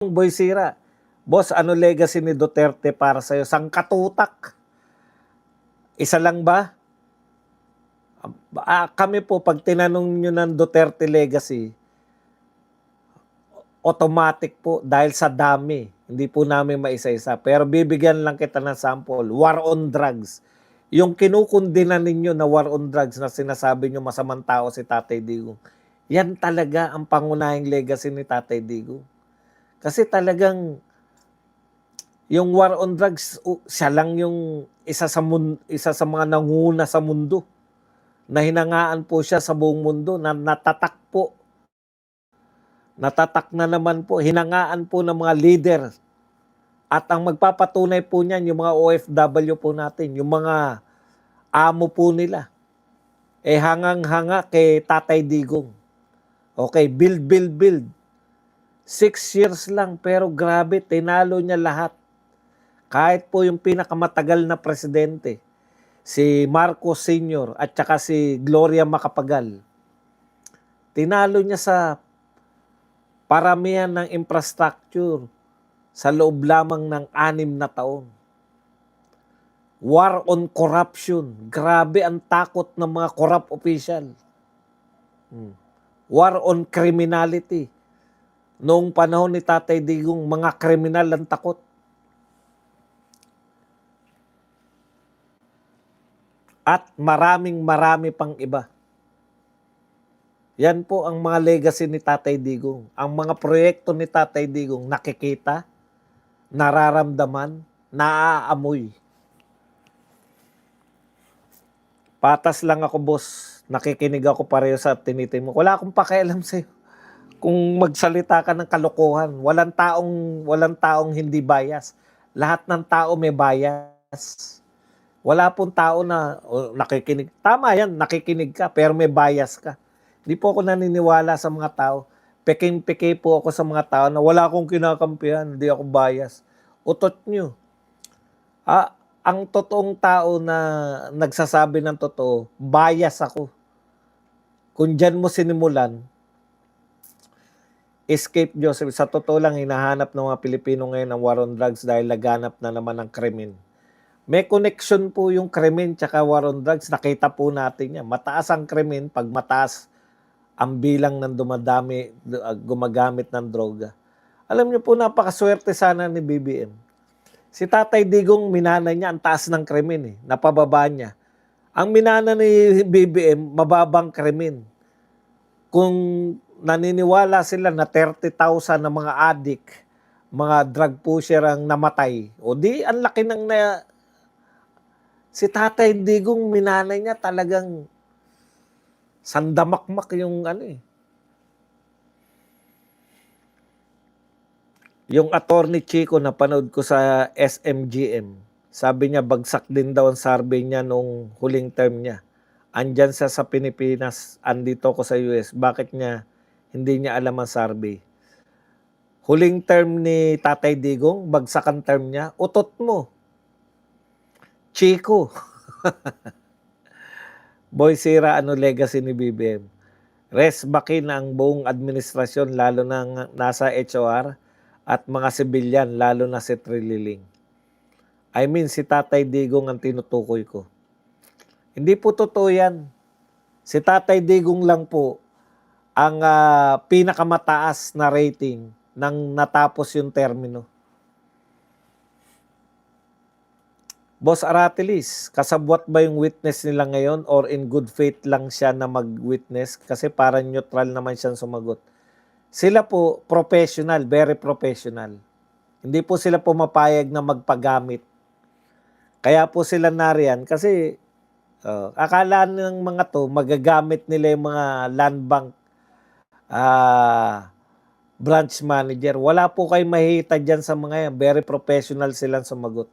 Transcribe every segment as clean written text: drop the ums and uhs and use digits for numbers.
Boy Sira, boss, ano legacy ni Duterte para sa'yo? Sangkatutak? Isa lang ba? Kami po, pag tinanong nyo ng Duterte legacy, automatic po dahil sa dami. Hindi po namin maisa-isa. Pero bibigyan lang kita ng sample. War on drugs. Yung kinukundina ninyo na war on drugs na sinasabi nyo masamang tao si Tatay Digong, yan talaga ang pangunahing legacy ni Tatay Digong. Kasi talagang yung war on drugs, siya lang yung isa sa mga nanguna sa mundo na hinangaan po siya sa buong mundo na natatak po. Natatak na naman po, hinangaan po ng mga leader. At ang magpapatunay po niyan, yung mga OFW po natin, yung mga amo po nila. Hangang-hanga kay Tatay Digong. Okay, build. 6 years lang, pero grabe, tinalo niya lahat. Kahit po yung pinakamatagal na presidente, si Marcos Sr. at saka si Gloria Macapagal, tinalo niya sa paramihan ng infrastructure sa loob lamang ng 6 na taon. War on corruption. Grabe ang takot ng mga corrupt official. War on criminality. Noong panahon ni Tatay Digong, mga kriminal ang takot. At marami pang iba. Yan po ang mga legacy ni Tatay Digong. Ang mga proyekto ni Tatay Digong nakikita, nararamdaman, naaamoy. Patas lang ako, boss. Nakikinig ako pareho sa tinitin mo. Wala akong pakialam sa'yo. Kung magsalita ka ng kalokohan, walang taong hindi bias. Lahat ng tao may bias. Wala pong tao na nakikinig. Tama yan, nakikinig ka, pero may bias ka. Hindi po ako naniniwala sa mga tao. Peking-peke po ako sa mga tao na wala akong kinakampihan, hindi ako bias. Utot nyo. Ang totoong tao na nagsasabi ng totoo, bias ako. Kung dyan mo sinimulan, Escape Joseph, sa totoo lang, hinahanap ng mga Pilipino ngayon ang war on drugs dahil laganap na naman ang krimen. May connection po yung krimen tsaka war on drugs. Nakita po natin yan. Mataas ang krimen pag mataas ang bilang ng gumagamit ng droga. Alam niyo po, napakaswerte sana ni BBM. Si Tatay Digong, minana niya ang taas ng krimen. Napababa niya. Ang minana ni BBM, mababang krimen. Kung naniniwala sila na 30,000 na mga addict, mga drug pusher ang namatay, o di, ang laki ng si Tatay Digong, minanay niya talagang sandamakmak yung Yung attorney Chico na panood ko sa SMGM, sabi niya bagsak din daw ang survey niya nung huling term niya. Andyan siya sa Pilipinas, andito ko sa US. Bakit niya hindi niya alam ang survey? Huling term ni Tatay Digong, bagsak ang term niya, utot mo. Chico. Boy Sira, ano legacy ni BBM? Resbakin ang buong administrasyon, lalo na nasa HOR, at mga sibilyan, lalo na si Trililing. I mean, si Tatay Digong ang tinutukoy ko. Hindi po totoo yan. Si Tatay Digong lang po ang pinakamataas na rating nang natapos yung termino. Boss Aratilis, kasabwat ba yung witness nila ngayon or in good faith lang siya na mag-witness? Kasi parang neutral naman siyang sumagot. Sila po professional, very professional. Hindi po sila pumapayag na magpagamit. Kaya po sila nariyan kasi akala ng mga to magagamit nila yung mga land bank branch manager. Wala po kayo mahihita dyan sa mga yan. Very professional silang sumagot.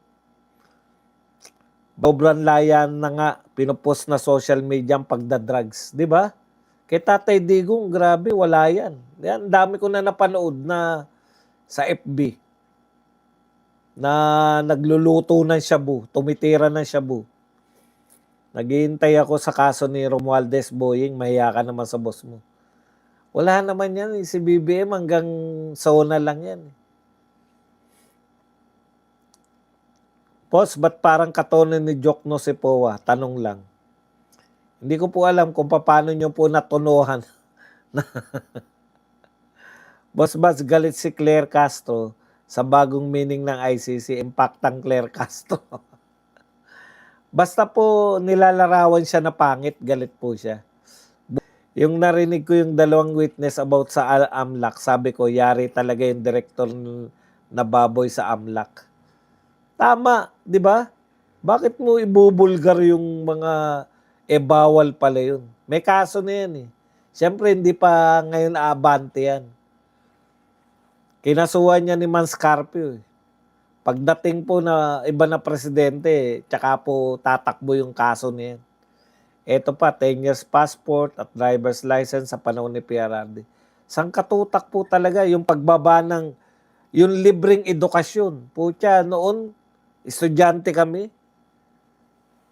Sobrang layan na nga, pinupost na social media ang pagdadrugs. Di ba? Kay Tatay Digong, grabe, wala yan. Yan, dami ko na napanood na sa FB na nagluluto ng shabu, tumitira ng shabu. Naghihintay ako sa kaso ni Romualdez Boying, mahiya ka naman sa boss mo. Wala naman yan. Si BBM hanggang sauna lang yan. Boss, ba't parang katono ni Jokno si Powa? Tanong lang. Hindi ko po alam kung paano nyo po natunuhan. Boss Bas, galit si Claire Castro sa bagong meaning ng ICC, impactang Claire Castro. Basta po nilalarawan siya na pangit, galit po siya. Yung narinig ko yung dalawang witness about sa AMLAC, sabi ko, yari talaga yung director na baboy sa AMLAC. Tama, di ba? Bakit mo ibubulgar yung mga bawal pala yun? May kaso na yan eh. Siyempre, hindi pa ngayon aabante yan. Kinasuhan niya ni Manscarpio eh. Pagdating po na iba na presidente, tsaka po tatakbo yung kaso niyan. Ito pa, 10 years passport at driver's license sa panahon ni PRRD. Sangkatutak po talaga yung pagbaba ng yung libreng edukasyon. Pucha, noon, estudyante kami.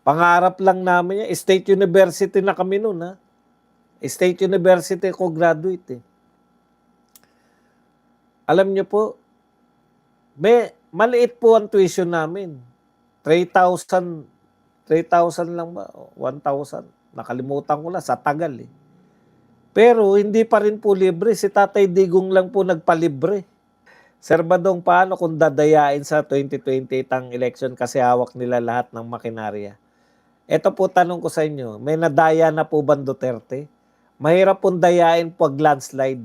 Pangarap lang namin yan. State University na kami noon, ha? State University ko graduate, eh. Alam niyo po, maliit po ang tuition namin. 3,000 lang ba? 1,000. Nakalimutan ko na sa tagal eh. Pero hindi pa rin po libre. Si Tatay Digong lang po nagpalibre. Sir Badong, paano kung dadayain sa 2028 ang election kasi hawak nila lahat ng makinarya? Ito po tanong ko sa inyo, may nadaya na po ba Duterte? Mahirap pong dayain pag landslide.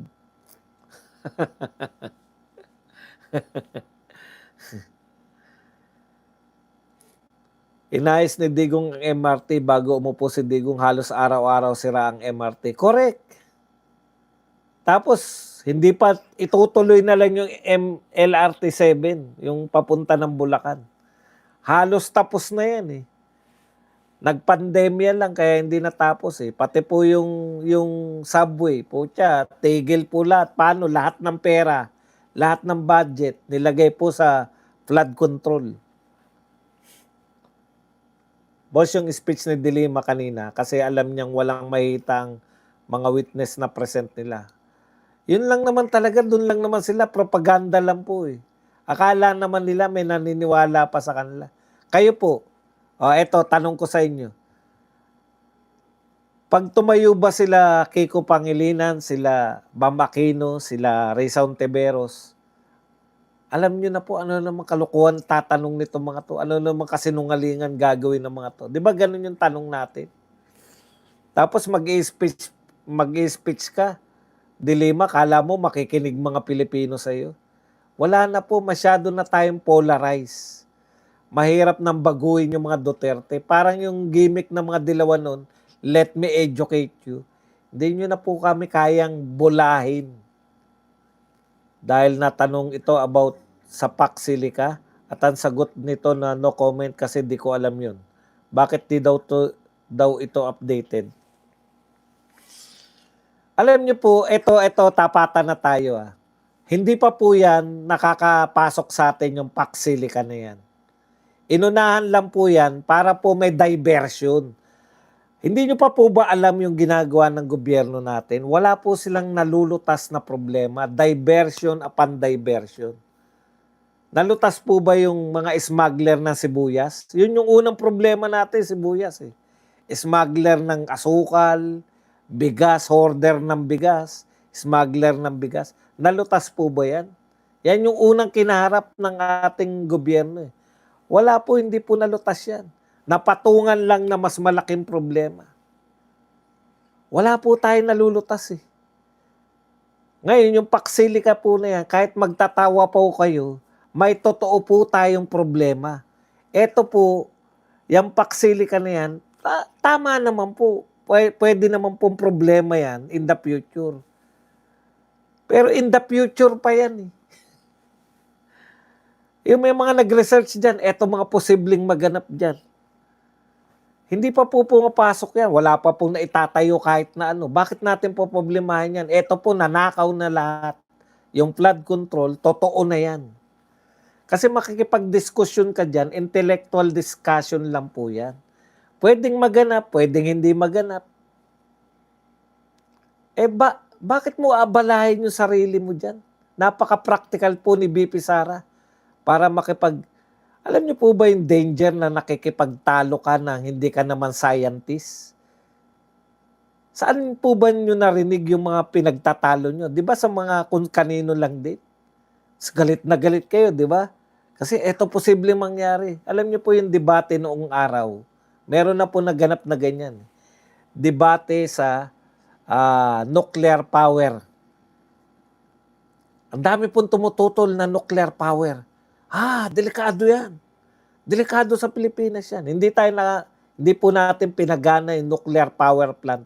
Inayos ni Digong ang MRT bago umupo si Digong, halos araw-araw sira ang MRT. Correct. Tapos, hindi pa itutuloy na lang yung LRT 7, yung papunta ng Bulacan. Halos tapos na yan eh. Nagpandemya lang kaya hindi natapos eh. Pati po yung subway, pucha, tigil po lahat. Paano? Lahat ng pera, lahat ng budget, nilagay po sa flood control. Boss, yung speech ni Dilima kanina, kasi alam niyang walang mahitang mga witness na present nila. Yun lang naman talaga, dun lang naman sila, propaganda lang po eh. Akala naman nila may naniniwala pa sa kanila. Kayo po, eto, tanong ko sa inyo. Pag tumayo ba sila Kiko Pangilinan, sila Bam Aquino, sila Rizal Ontiveros, alam nyo na po ano naman kalukuhan tatanong nito mga to, ano naman kasinungalingan gagawin ng mga to. Di ba ganun yung tanong natin? Tapos mag-i-speech ka, Dilima, kala mo makikinig mga Pilipino sa'yo. Wala na po, masyado na tayong polarized. Mahirap nang baguhin yung mga Duterte. Parang yung gimmick ng mga dilawan nun, let me educate you. Hindi nyo na po kami kayang bulahin. Dahil natanong ito about sa Pax Silica at ang sagot nito na no comment kasi di ko alam yun. Bakit di daw ito updated? Alam niyo po, ito tapatan na tayo ah. Hindi pa po yan nakakapasok sa atin yung Pax Silica na yan. Inunahan lang po yan para po may diversion. Hindi nyo pa po ba alam yung ginagawa ng gobyerno natin? Wala po silang nalulutas na problema. Diversion upon diversion. Nalutas po ba yung mga smuggler ng sibuyas? Yun yung unang problema natin, sibuyas eh. Smuggler ng asukal, bigas, hoarder ng bigas, smuggler ng bigas. Nalutas po ba yan? Yan yung unang kinaharap ng ating gobyerno eh. Wala po, hindi po nalutas yan. Napatungan lang na mas malaking problema. Wala po tayong nalulutas eh. Ngayon, yung Pax Silica po na yan, kahit magtatawa po kayo, may totoo po tayong problema. Ito po, yung Pax Silica na yan, tama naman po. Pwede naman pong problema yan in the future. Pero in the future pa yan eh. Yung may mga nag-research dyan, eto mga posibleng maganap dyan. Hindi pa po pumapasok yan. Wala pa pong naitatayo kahit na ano. Bakit natin po problemahin yan? Eto po, nanakaw na lahat. Yung flood control, totoo na yan. Kasi makikipag-discussion ka dyan, intellectual discussion lang po yan. Pwedeng maganap, pwedeng hindi maganap. Bakit mo abalahin yung sarili mo dyan? Napaka-practical po ni BP Sara para Alam niyo po ba yung danger na nakikipagtalo ka na hindi ka naman scientist? Saan po ba niyo narinig yung mga pinagtatalo niyo? 'Di ba sa mga kung kanino lang din? Galit na galit kayo, 'di ba? Kasi eto posibleng mangyari. Alam niyo po yung debate noong araw, meron na po naganap na ganyan. Debate sa nuclear power. Ang dami pong tumututol na nuclear power. Delikado 'yan. Delikado sa Pilipinas 'yan. Hindi po natin pinagana yung nuclear power plant.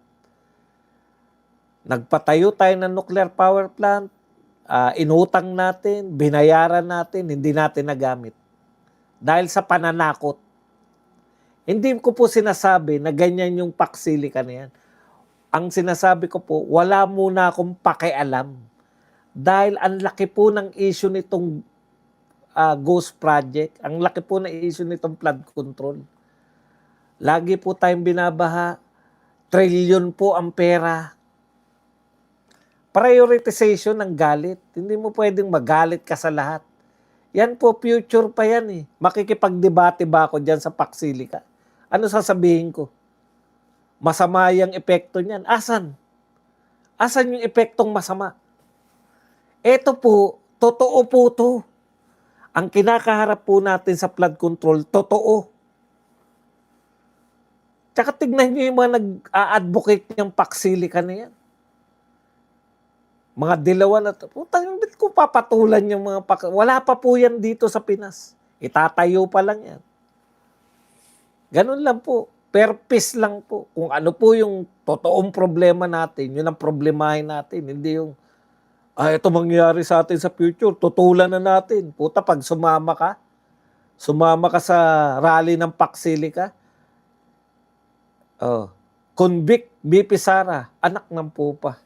Nagpatayo tayo ng nuclear power plant, inutang natin, binayaran natin, hindi natin nagamit. Dahil sa pananakot. Hindi ko po sinasabi na ganyan yung paksilikan na yan. Ang sinasabi ko po, wala muna akong pakialam. Dahil ang laki po ng issue nitong ghost project, ang laki po ng issue nitong flood control. Lagi po tayong binabaha, trilyon po ang pera. Prioritization ng galit. Hindi mo pwedeng magalit ka sa lahat. Yan po, future pa yan eh. Makikipagdebate ba ako dyan sa paksilika? Ano sasabihin ko? Masama yung epekto niyan. Asan? Asan yung epektong masama? Ito po, totoo po to. Ang kinakaharap po natin sa flood control, totoo. Tsaka tignan nyo yung mga nag-a-advocate niyang paksilika na yan. Mga dilawan at putang bit ko papatulan yung mga wala pa po yan dito sa Pinas. Itatayo pa lang yan. Ganun lang po. Per piece lang po. Kung ano po yung totoong problema natin, yun ang problemahin natin. Hindi yung, ito mangyayari sa atin sa future, tutulan na natin. Puta, pag sumama ka sa rally ng Paksilika, convict BP Sara, anak ng pupa.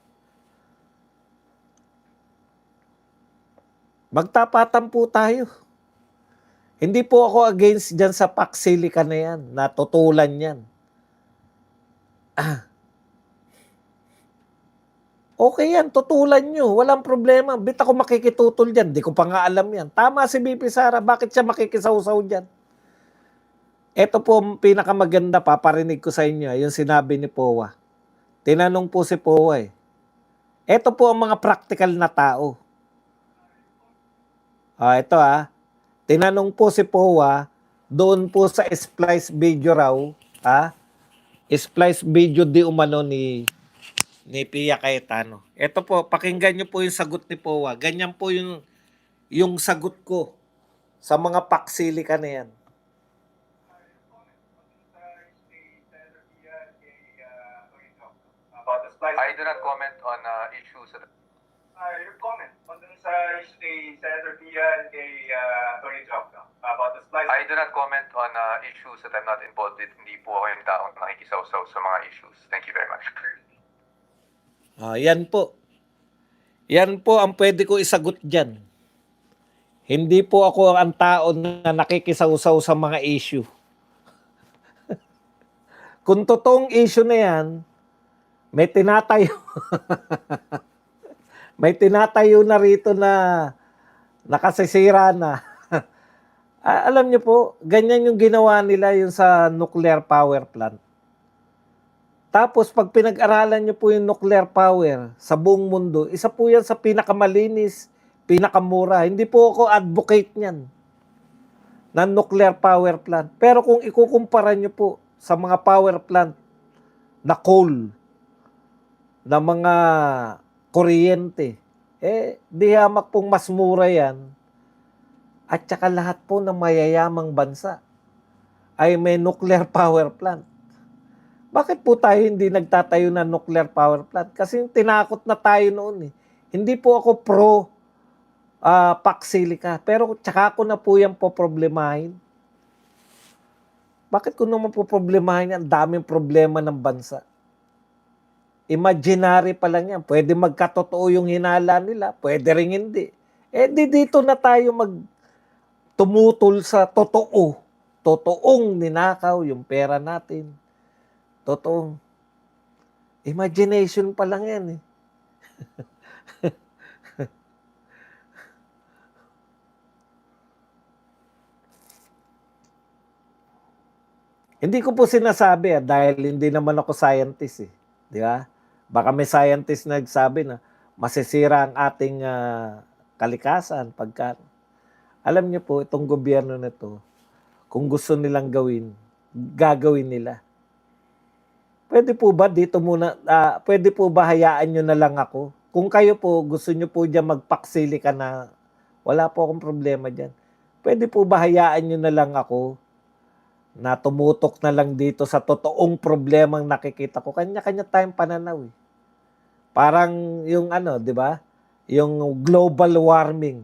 Magtapatan po tayo. Hindi po ako against dyan sa Paksilika na yan, natutulan yan. Okay yan, tutulan nyo, walang problema. Bit ako makikitutol dyan, di ko pa nga alam yan. Tama si BP Sara, bakit siya makikisaw-saw dyan? Ito po ang pinakamaganda, paparinig ko sa inyo, yung sinabi ni Powa. Tinanong po si Powa Ito po ang mga practical na tao. Ito tinanong po si Powa doon po sa splice video raw, splice video di umano ni Pia Cayetano. Ito po, pakinggan nyo po yung sagot ni Powa. Ganyan po yung sagot ko sa mga paksilika na yan. I do not comment on issues. Your comment on dun sa kay Senator Pia and kay Tony Jocno about the splice. I do not comment on issues that I'm not involved with. Hindi po ako yung taong nakikisaw-saw sa mga issues. Thank you very much. Yan po. Yan po ang pwede ko isagot dyan. Hindi po ako ang tao na nakikisaw-saw sa mga issue. Kung totoong issue na yan, may tinatayo. May tinatayo na rito na nakasisira na. Alam niyo po, ganyan yung ginawa nila yung sa nuclear power plant. Tapos pag pinag-aralan niyo po yung nuclear power sa buong mundo, isa po yan sa pinakamalinis, pinakamura. Hindi po ako advocate niyan ng nuclear power plant. Pero kung ikukumpara niyo po sa mga power plant na coal, na mga kuryente, di hamak pong mas mura yan. At saka lahat po ng mayayamang bansa ay may nuclear power plant. Bakit po tayo hindi nagtatayo ng nuclear power plant? Kasi tinakot na tayo noon Hindi po ako pro Paksilika, pero tsaka ko na po yan poproblemahin. Bakit ko naman poproblemahin yan? Ang daming problema ng bansa. Imaginary pa lang yan. Pwede magkatotoo yung hinala nila, pwede rin hindi. Dito na tayo tumutol sa totoo. Totoong ninakaw yung pera natin. Totoong. Imagination pa lang yan Hindi ko po sinasabi dahil hindi naman ako scientist eh. Di ba? Baka may scientist na nagsabi na masisira ang ating kalikasan pagka... Alam niyo po, itong gobyerno na to, kung gusto nilang gawin, gagawin nila. Pwede po ba dito muna, pwede po ba hayaan nyo na lang ako? Kung kayo po, gusto nyo po dyan magpaksili ka na, wala po akong problema dyan. Pwede po ba hayaan nyo na lang ako na tumutok na lang dito sa totoong problemang nakikita ko? Kanya-kanya tayong pananaw eh. Parang yung di ba? Yung global warming.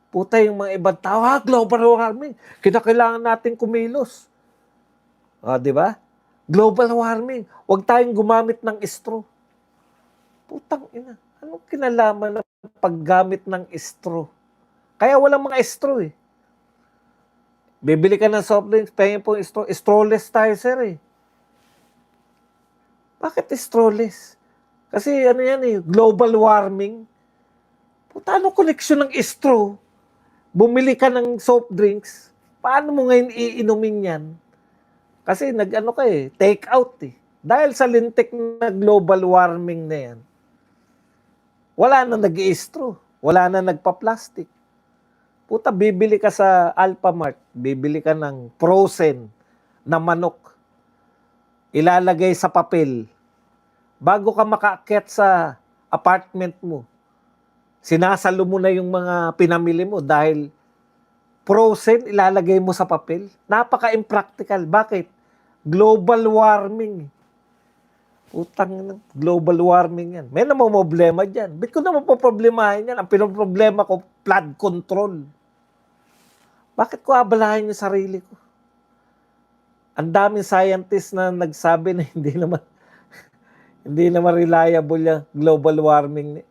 Puta yung mga ibang tao, global warming. Kinakailangan natin kumilos. Di ba? Global warming. Huwag tayong gumamit ng straw. Putang ina. Anong kinalaman ng paggamit ng straw? Kaya walang mga straw eh. Bibili ka ng soft drinks, pahingin po yung straw. Strawless tayo, sir eh. Bakit strawless? Kasi yan eh, global warming. Puta, ano connection ng straw? Bumili ka ng soft drinks, paano mo ngayon iinumin yan? Kasi take out eh. Dahil sa lintik na global warming na yan, wala na nag-i-straw, wala na nagpa-plastic. Puta, bibili ka sa Alphamart, bibili ka ng frozen na manok, ilalagay sa papel. Bago ka makaakyat sa apartment mo, sinasalo mo na yung mga pinamili mo dahil frozen, ilalagay mo sa papel. Napaka-impractical. Bakit? Global warming. Utang, global warming yan. May namang problema dyan. Ba't ko naman poproblemahin yan? Ang pinoproblema ko, flood control. Bakit ko abalahin yung sarili ko? Ang daming scientists na nagsabi na hindi naman reliable yung global warming.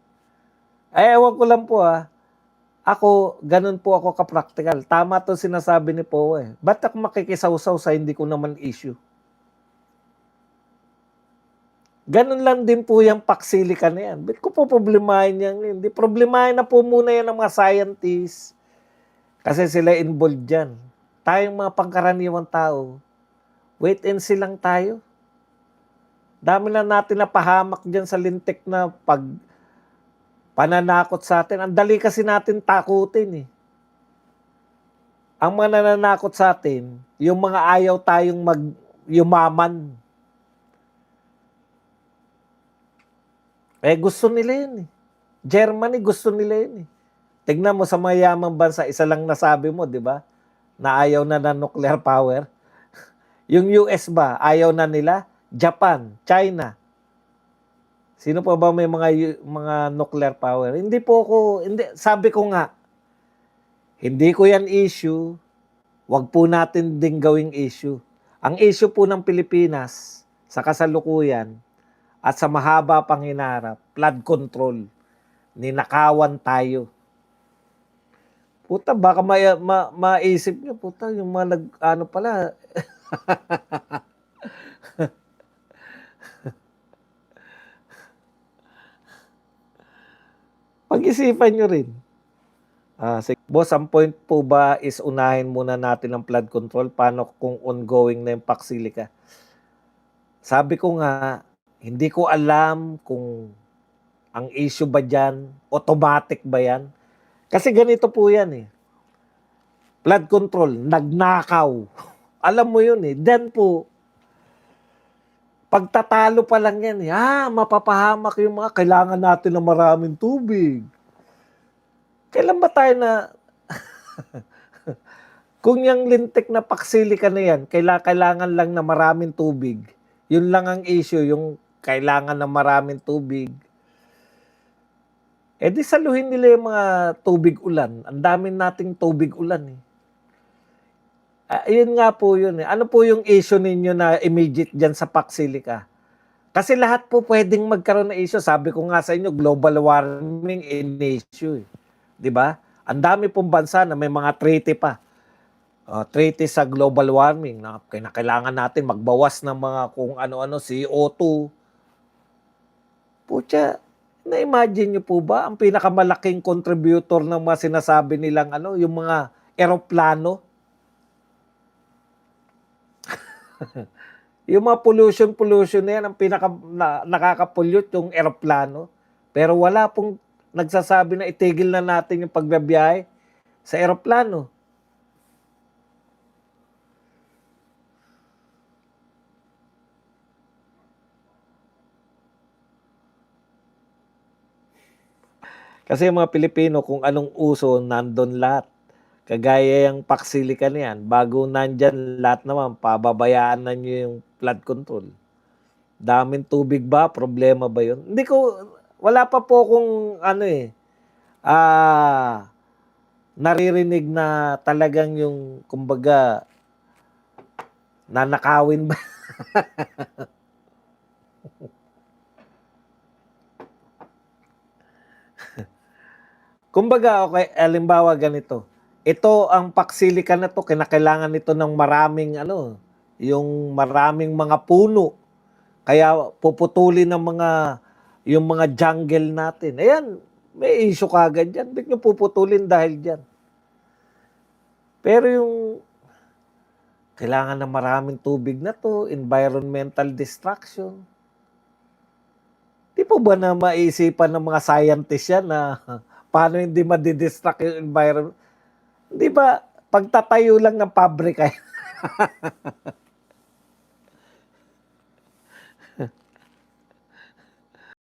Ewan ko lang po Ako, ganun po ako ka-practical. Tama to sinasabi ni Poe eh. Ba't ako makikisaw-saw sa hindi ko naman issue? Ganun lang din po yung paksilikan na yan. Ba't ko po problemahin yan? Hindi, problemahin na po muna yan ng mga scientists. Kasi sila involved dyan. Tayong mga pangkaraniwang tao, wait and see lang tayo. Dami na natin napahamak dyan sa lintik na pananakot sa atin. Ang dali kasi natin takutin eh. Ang mga nananakot sa atin, yung mga ayaw tayong yumaman. Gusto nila yun eh. Germany, gusto nila yun eh. Tignan mo sa mayamang bansa, isa lang nasabi mo, di ba? Na ayaw na ng nuclear power. Yung US ba, ayaw na nila? Japan, China. Sino pa ba may mga nuclear power? Hindi po sabi ko nga, hindi ko yan issue, wag po natin ding gawing issue. Ang issue po ng Pilipinas sa kasalukuyan at sa mahaba pang hinarap, flood control. Ninakawan tayo. Puta, baka maisip nyo, puta, yung mga pala, pag-isipan nyo rin. Boss, ang point po ba is unahin muna natin ang flood control? Paano kung ongoing na yung Paxilica? Sabi ko nga, hindi ko alam kung ang issue ba dyan, automatic ba yan? Kasi ganito po yan eh. Flood control, nagnakaw. Alam mo yun eh. Then po, pagtatalo pa lang yan eh. Mapapahamak yung mga kailangan natin ng maraming tubig. Kailan ba tayo na kung yung lintik na Paxilica na yan, kailangan lang na maraming tubig. Yun lang ang issue, yung kailangan ng maraming tubig. Di saluhin nila yung mga tubig ulan. Ang dami nating tubig ulan eh. Yun nga po yun eh. Ano po yung issue ninyo na immediate dyan sa Paxilica? Kasi lahat po pwedeng magkaroon ng issue. Sabi ko nga sa inyo, global warming in issue eh. Diba? Ang dami pong bansa na may mga treaty pa. Treaty sa global warming na kailangan natin magbawas ng mga kung ano-ano, CO2. Pucha, na-imagine nyo po ba ang pinakamalaking contributor ng mga sinasabi nilang yung mga eroplano? Yung mga pollution na yan, ang nakaka-pollute yung eroplano. Pero wala pong nagsasabi na itigil na natin yung pagbabiyahe sa eroplano. Kasi yung mga Pilipino, kung anong uso, nandun lahat. Kagaya yung paksilikan yan, bago nandyan, lahat naman, pababayaan na nyo yung flood control. Daming tubig ba? Problema ba yun? Hindi ko, wala pa po kung naririnig na talagang yung, kumbaga, nanakawin ba? Kumbaga, okay, alimbawa ganito. Ito ang paksilikan na to, kinakailangan nito ng maraming yung maraming mga puno. Kaya puputulin ng yung mga jungle natin. Ayan, may issue kagad yan. Ba't nyo puputulin dahil dyan? Pero yung kailangan ng maraming tubig na to, environmental destruction. Di po ba na maisipan ng mga scientists yan na paano hindi madidistract yung environment? Di ba, pagtatayo lang ng pabrika